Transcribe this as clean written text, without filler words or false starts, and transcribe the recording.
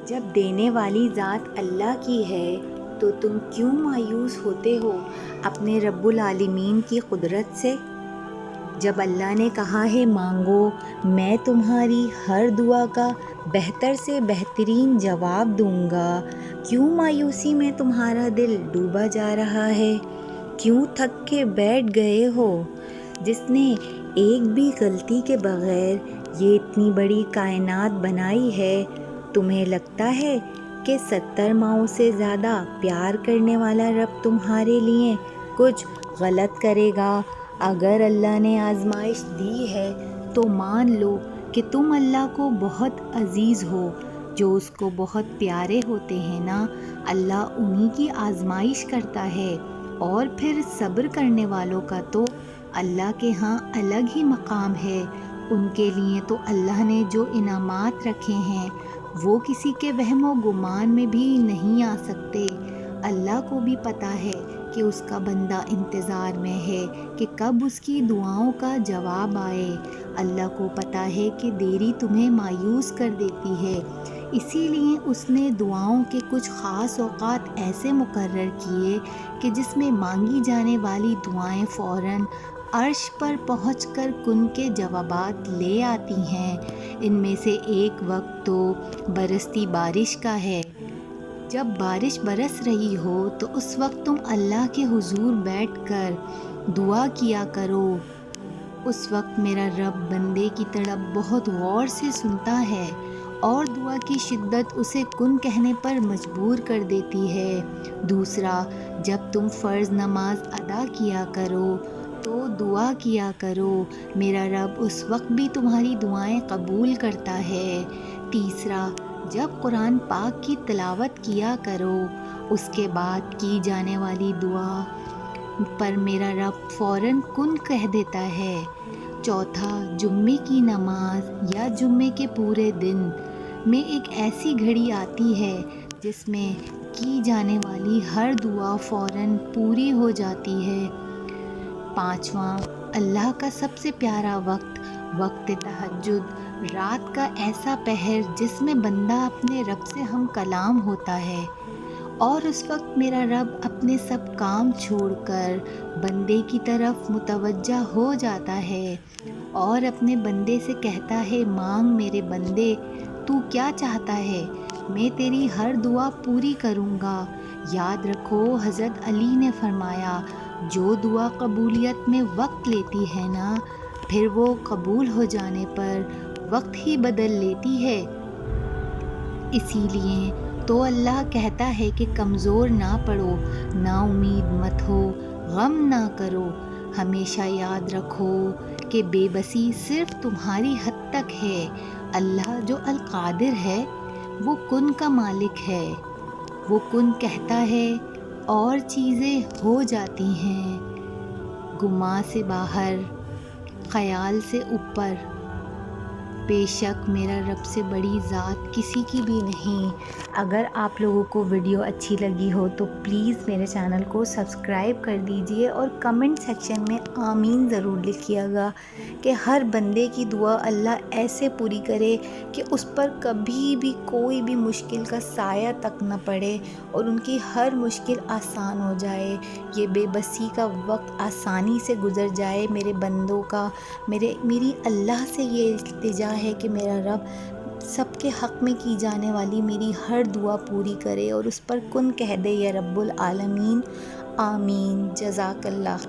جب دینے والی ذات اللہ کی ہے تو تم کیوں مایوس ہوتے ہو اپنے رب العالمین کی قدرت سے؟ جب اللہ نے کہا ہے مانگو، میں تمہاری ہر دعا کا بہتر سے بہترین جواب دوں گا، کیوں مایوسی میں تمہارا دل ڈوبا جا رہا ہے؟ کیوں تھک کے بیٹھ گئے ہو؟ جس نے ایک بھی غلطی کے بغیر یہ اتنی بڑی کائنات بنائی ہے، تمہیں لگتا ہے کہ 70 ماؤں سے زیادہ پیار کرنے والا رب تمہارے لیے کچھ غلط کرے گا؟ اگر اللہ نے آزمائش دی ہے تو مان لو کہ تم اللہ کو بہت عزیز ہو۔ جو اس کو بہت پیارے ہوتے ہیں نا، اللہ انہی کی آزمائش کرتا ہے، اور پھر صبر کرنے والوں کا تو اللہ کے ہاں الگ ہی مقام ہے۔ ان کے لیے تو اللہ نے جو انعامات رکھے ہیں وہ کسی کے وہم و گمان میں بھی نہیں آ سکتے۔ اللہ کو بھی پتہ ہے کہ اس کا بندہ انتظار میں ہے کہ کب اس کی دعاؤں کا جواب آئے۔ اللہ کو پتہ ہے کہ دیری تمہیں مایوس کر دیتی ہے، اسی لیے اس نے دعاؤں کے کچھ خاص اوقات ایسے مقرر کیے کہ جس میں مانگی جانے والی دعائیں فوراً عرش پر پہنچ کر کن کے جوابات لے آتی ہیں۔ ان میں سے ایک وقت تو برستی بارش کا ہے۔ جب بارش برس رہی ہو تو اس وقت تم اللہ کے حضور بیٹھ کر دعا کیا کرو۔ اس وقت میرا رب بندے کی تڑپ بہت غور سے سنتا ہے، اور دعا کی شدت اسے کن کہنے پر مجبور کر دیتی ہے۔ دوسرا، جب تم فرض نماز ادا کیا کرو تو دعا کیا کرو، میرا رب اس وقت بھی تمہاری دعائیں قبول کرتا ہے۔ تیسرا، جب قرآن پاک کی تلاوت کیا کرو، اس کے بعد کی جانے والی دعا پر میرا رب فوراً کن کہہ دیتا ہے۔ چوتھا، جمعے کی نماز یا جمعے کے پورے دن میں ایک ایسی گھڑی آتی ہے جس میں کی جانے والی ہر دعا فوراً پوری ہو جاتی ہے۔ پانچواں، اللہ کا سب سے پیارا وقت، وقت تہجد، رات کا ایسا پہر جس میں بندہ اپنے رب سے ہم کلام ہوتا ہے، اور اس وقت میرا رب اپنے سب کام چھوڑ کر بندے کی طرف متوجہ ہو جاتا ہے اور اپنے بندے سے کہتا ہے، مانگ میرے بندے، تو کیا چاہتا ہے، میں تیری ہر دعا پوری کروں گا۔ یاد رکھو، حضرت علی نے فرمایا، جو دعا قبولیت میں وقت لیتی ہے نا، پھر وہ قبول ہو جانے پر وقت ہی بدل لیتی ہے۔ اسی لیے تو اللہ کہتا ہے کہ کمزور نہ پڑو، نا امید مت ہو، غم نہ کرو، ہمیشہ یاد رکھو کہ بے بسی صرف تمہاری حد تک ہے۔ اللہ جو القادر ہے وہ کن کا مالک ہے، وہ کن کہتا ہے اور چیزیں ہو جاتی ہیں، گمان سے باہر، خیال سے اوپر۔ بے شک میرا رب سے بڑی ذات کسی کی بھی نہیں۔ اگر آپ لوگوں کو ویڈیو اچھی لگی ہو تو پلیز میرے چینل کو سبسکرائب کر دیجئے، اور کمنٹ سیکشن میں آمین ضرور لکھیے گا کہ ہر بندے کی دعا اللہ ایسے پوری کرے کہ اس پر کبھی بھی کوئی بھی مشکل کا سایہ تک نہ پڑے، اور ان کی ہر مشکل آسان ہو جائے، یہ بے بسی کا وقت آسانی سے گزر جائے میرے بندوں کا۔ میری اللہ سے یہ التجا ہے کہ میرا رب سب کے حق میں کی جانے والی میری ہر دعا پوری کرے اور اس پر کن کہہ دے یا رب العالمین۔ آمین۔ جزاک اللہ۔